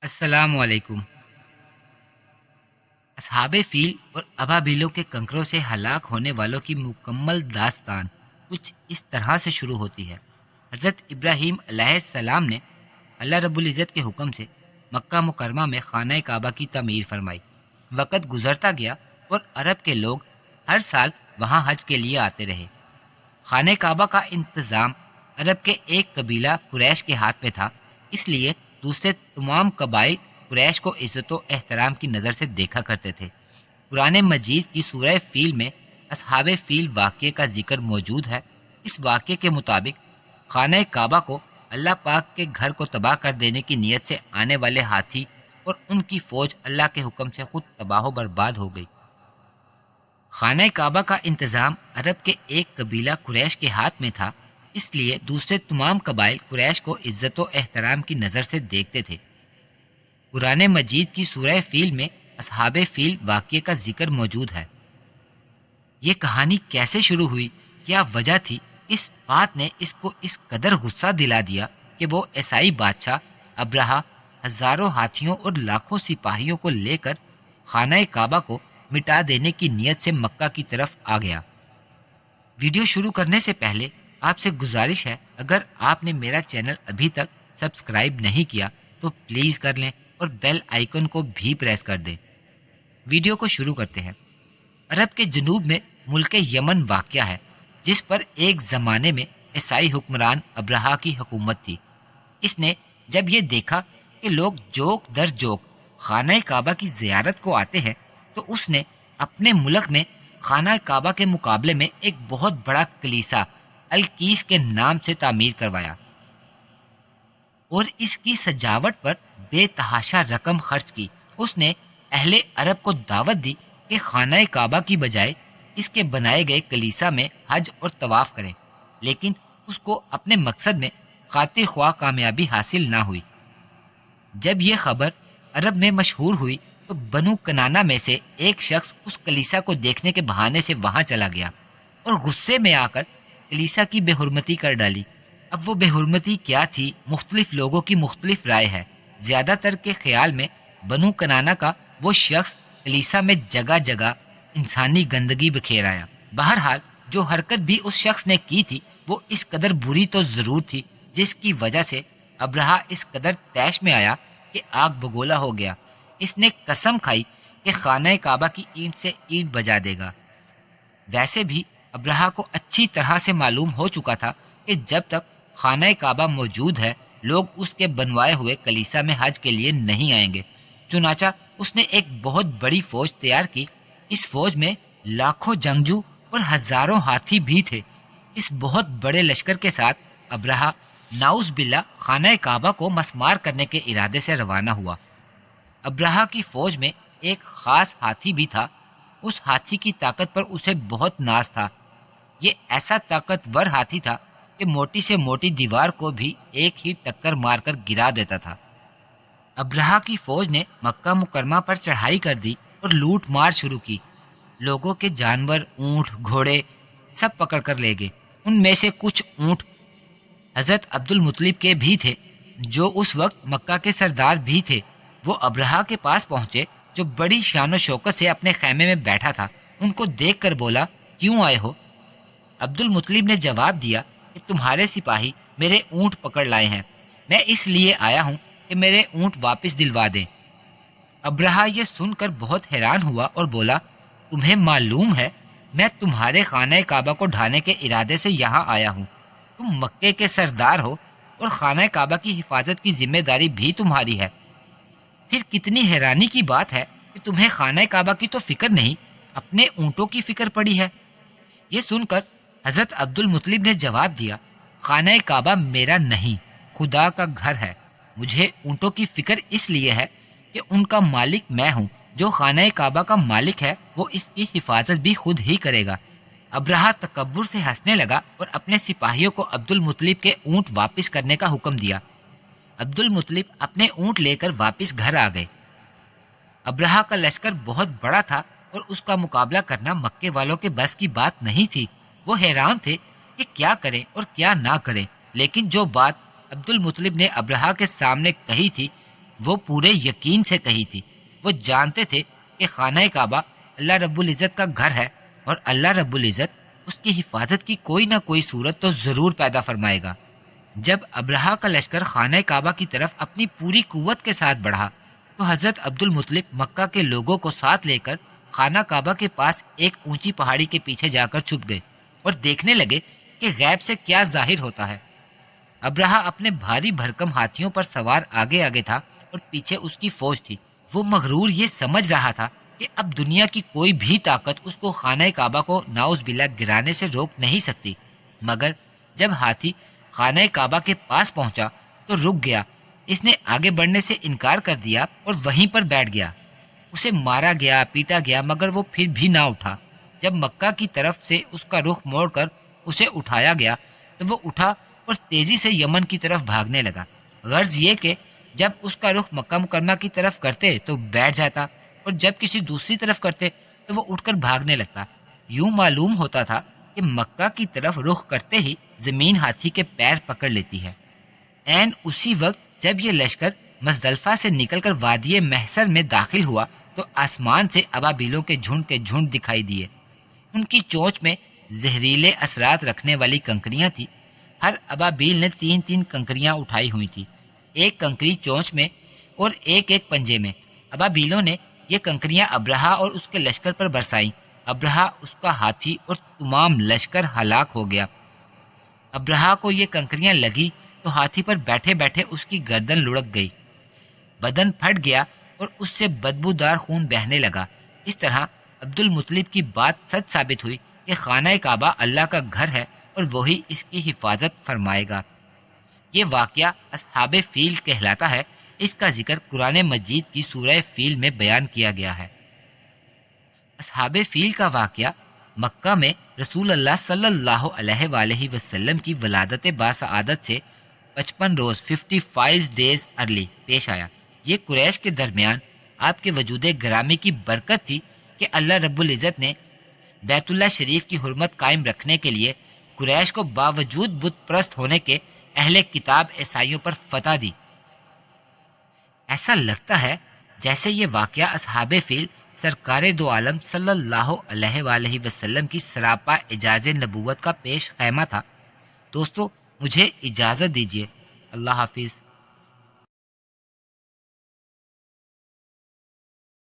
السلام علیکم۔ اصحاب فیل اور ابابیلوں کے کنکروں سے ہلاک ہونے والوں کی مکمل داستان کچھ اس طرح سے شروع ہوتی ہے۔ حضرت ابراہیم علیہ السلام نے اللہ رب العزت کے حکم سے مکہ مکرمہ میں خانہ کعبہ کی تعمیر فرمائی۔ وقت گزرتا گیا اور عرب کے لوگ ہر سال وہاں حج کے لیے آتے رہے۔ خانہ کعبہ کا انتظام عرب کے ایک قبیلہ قریش کے ہاتھ میں تھا، اس لیے دوسرے تمام قبائل قریش کو عزت و احترام کی نظر سے دیکھا کرتے تھے۔ قرآن مجید کی سورہ فیل میں اصحاب فیل واقعے کا ذکر موجود ہے۔ اس واقعے کے مطابق خانہ کعبہ کو اللہ پاک کے گھر کو تباہ کر دینے کی نیت سے آنے والے ہاتھی اور ان کی فوج اللہ کے حکم سے خود تباہ و برباد ہو گئی۔ خانہ کعبہ کا انتظام عرب کے ایک قبیلہ قریش کے ہاتھ میں تھا، اس لیے دوسرے تمام قبائل قریش کو عزت و احترام کی نظر سے دیکھتے تھے۔ قرآن مجید کی سورہ فیل میں اصحاب فیل واقعے کا ذکر موجود ہے۔ یہ کہانی کیسے شروع ہوئی، کیا وجہ تھی، اس بات نے اس کو اس قدر غصہ دلا دیا کہ وہ عیسائی بادشاہ ابرہہ ہزاروں ہاتھیوں اور لاکھوں سپاہیوں کو لے کر خانہ کعبہ کو مٹا دینے کی نیت سے مکہ کی طرف آ گیا۔ ویڈیو شروع کرنے سے پہلے آپ سے گزارش ہے، اگر آپ نے میرا چینل ابھی تک سبسکرائب نہیں کیا تو پلیز کر لیں اور بیل آئیکن کو بھی پریس کر دیں۔ ویڈیو کو شروع کرتے ہیں۔ عرب کے جنوب میں ملک یمن واقع ہے، جس پر ایک زمانے میں عیسائی حکمران ابرہہ کی حکومت تھی۔ اس نے جب یہ دیکھا کہ لوگ جوک در جوک خانہ کعبہ کی زیارت کو آتے ہیں تو اس نے اپنے ملک میں خانہ کعبہ کے مقابلے میں ایک بہت بڑا کلیسا الکیس کے نام سے تعمیر کروایا اور اس کی سجاوٹ پر بے تحاشا رقم خرچ کی۔ اس نے اہل عرب کو دعوت دی کہ خانہ کعبہ کی بجائے اس کے بنائے گئے کلیسا میں حج اور طواف کریں، لیکن اس کو اپنے مقصد میں خاطر خواہ کامیابی حاصل نہ ہوئی۔ جب یہ خبر عرب میں مشہور ہوئی تو بنو کنانا میں سے ایک شخص اس کلیسا کو دیکھنے کے بہانے سے وہاں چلا گیا اور غصے میں آ کر کلیسا کی بے حرمتی کر ڈالی۔ اب وہ بے حرمتی کیا تھی، مختلف لوگوں کی مختلف رائے ہے۔ زیادہ تر کے خیال میں بنو کنانا کا وہ شخص کلیسا میں جگہ جگہ انسانی گندگی بکھیر آیا۔ بہرحال جو حرکت بھی اس شخص نے کی تھی وہ اس قدر بری تو ضرور تھی، جس کی وجہ سے ابرہہ اس قدر طیش میں آیا کہ آگ بگولا ہو گیا۔ اس نے قسم کھائی کہ خانہ کعبہ کی اینٹ سے اینٹ بجا دے گا۔ ویسے بھی ابرہہ کو اچھی طرح سے معلوم ہو چکا تھا کہ جب تک خانہ کعبہ موجود ہے لوگ اس کے بنوائے ہوئے کلیسا میں حج کے لیے نہیں آئیں گے۔ چنانچہ اس نے ایک بہت بڑی فوج تیار کی۔ اس فوج میں لاکھوں جنگجو اور ہزاروں ہاتھی بھی تھے۔ اس بہت بڑے لشکر کے ساتھ ابرہہ نعوذ باللہ خانہ کعبہ کو مسمار کرنے کے ارادے سے روانہ ہوا۔ ابرہہ کی فوج میں ایک خاص ہاتھی بھی تھا۔ اس ہاتھی کی طاقت پر اسے بہت ناز تھا۔ یہ ایسا طاقتور ہاتھی تھا کہ موٹی سے موٹی دیوار کو بھی ایک ہی ٹکر مار کر گرا دیتا تھا۔ ابرہہ کی فوج نے مکہ مکرمہ پر چڑھائی کر دی اور لوٹ مار شروع کی۔ لوگوں کے جانور، اونٹ، گھوڑے سب پکڑ کر لے گئے۔ ان میں سے کچھ اونٹ حضرت عبد المطلب کے بھی تھے، جو اس وقت مکہ کے سردار بھی تھے۔ وہ ابرہہ کے پاس پہنچے، جو بڑی شان و شوکت سے اپنے خیمے میں بیٹھا تھا۔ ان کو دیکھ کر بولا، کیوں آئے ہو؟ عبد المطلب نے جواب دیا کہ تمہارے سپاہی میرے اونٹ پکڑ لائے ہیں، میں اس لیے آیا ہوں کہ میرے اونٹ واپس دلوا دیں۔ ابرہہ یہ سن کر بہت حیران ہوا اور بولا، تمہیں معلوم ہے میں تمہارے خانہ کعبہ کو ڈھانے کے ارادے سے یہاں آیا ہوں۔ تم مکے کے سردار ہو اور خانہ کعبہ کی حفاظت کی ذمہ داری بھی تمہاری ہے۔ پھر کتنی حیرانی کی بات ہے کہ تمہیں خانہ کعبہ کی تو فکر نہیں، اپنے اونٹوں کی فکر پڑی ہے۔ یہ سن کر حضرت عبد المطلب نے جواب دیا، خانہ کعبہ میرا نہیں، خدا کا گھر ہے۔ مجھے اونٹوں کی فکر اس لیے ہے کہ ان کا مالک میں ہوں۔ جو خانہ کعبہ کا مالک ہے وہ اس کی حفاظت بھی خود ہی کرے گا۔ ابرہہ تکبر سے ہنسنے لگا اور اپنے سپاہیوں کو عبد المطلب کے اونٹ واپس کرنے کا حکم دیا۔ عبد المطلب اپنے اونٹ لے کر واپس گھر آ گئے۔ ابرہہ کا لشکر بہت بڑا تھا اور اس کا مقابلہ کرنا مکے والوں کے بس کی بات نہیں تھی۔ وہ حیران تھے کہ کیا کریں اور کیا نہ کریں، لیکن جو بات عبد المطلب نے ابرہہ کے سامنے کہی تھی وہ پورے یقین سے کہی تھی۔ وہ جانتے تھے کہ خانہ کعبہ اللہ رب العزت کا گھر ہے، اور اللہ رب العزت اس کی حفاظت کی کوئی نہ کوئی صورت تو ضرور پیدا فرمائے گا۔ جب ابرہہ کا لشکر خانہ کعبہ کی طرف اپنی پوری قوت کے ساتھ بڑھا تو حضرت عبد المطلب مکہ کے لوگوں کو ساتھ لے کر خانہ کعبہ کے پاس ایک اونچی پہاڑی کے پیچھے جا کر چھپ گئے اور دیکھنے لگے کہ غیب سے کیا ظاہر ہوتا ہے۔ ابرہہ اپنے بھاری بھرکم ہاتھیوں پر سوار آگے آگے تھا اور پیچھے اس کی فوج تھی۔ وہ مغرور یہ سمجھ رہا تھا کہ اب دنیا کی کوئی بھی طاقت اس کو خانہ کعبہ کو نعوذ باللہ گرانے سے روک نہیں سکتی، مگر جب ہاتھی خانہ کعبہ کے پاس پہنچا تو رک گیا۔ اس نے آگے بڑھنے سے انکار کر دیا اور وہیں پر بیٹھ گیا۔ اسے مارا گیا، پیٹا گیا، مگر وہ پھر بھی نہ اٹھا۔ جب مکہ کی طرف سے اس کا رخ موڑ کر اسے اٹھایا گیا تو وہ اٹھا اور تیزی سے یمن کی طرف بھاگنے لگا۔ غرض یہ کہ جب اس کا رخ مکہ مکرمہ کی طرف کرتے تو بیٹھ جاتا، اور جب کسی دوسری طرف کرتے تو وہ اٹھ کر بھاگنے لگتا۔ یوں معلوم ہوتا تھا کہ مکہ کی طرف رخ کرتے ہی زمین ہاتھی کے پیر پکڑ لیتی ہے۔ عین اسی وقت جب یہ لشکر مزدلفہ سے نکل کر وادی محسر میں داخل ہوا تو آسمان سے ابابیلوں کے جھنڈ دکھائی دیے۔ ان کی چونچ میں زہریلے اثرات رکھنے والی کنکریاں تھیں۔ ہر ابابیل نے 3 کنکریاں اٹھائی ہوئی تھیں، ایک کنکری چونچ میں اور ایک پنجے میں۔ ابابیلوں نے یہ کنکریاں ابرہہ اور اس کے لشکر پر برسائیں۔ ابرہہ، اس کا ہاتھی اور تمام لشکر ہلاک ہو گیا۔ ابرہہ کو یہ کنکریاں لگی تو ہاتھی پر بیٹھے بیٹھے اس کی گردن لڑک گئی، بدن پھٹ گیا اور اس سے بدبودار خون بہنے لگا۔ اس طرح عبد المطلب کی بات سچ ثابت ہوئی کہ خانہ کعبہ اللہ کا گھر ہے اور وہی اس کی حفاظت فرمائے گا۔ یہ واقعہ اصحاب فیل کہلاتا ہے۔ اس کا ذکر قرآن مجید کی سورہ فیل میں بیان کیا گیا ہے۔ اصحاب فیل کا واقعہ مکہ میں رسول اللہ صلی اللہ علیہ وآلہ وسلم کی ولادت باسعادت سے 55 روز 55 ڈیز ارلی پیش آیا۔ یہ قریش کے درمیان آپ کے وجود گرامی کی برکت تھی کہ اللہ رب العزت نے بیت اللہ شریف کی حرمت قائم رکھنے کے لیے قریش کو باوجود بت پرست ہونے کے اہل کتاب عیسائیوں پر فتح دی۔ ایسا لگتا ہے جیسے یہ واقعہ اصحاب فیل سرکار دو عالم صلی اللہ علیہ وآلہ وسلم کی سراپا اعجاز نبوت کا پیش خیمہ تھا۔ دوستو، مجھے اجازت دیجیے۔ اللہ حافظ۔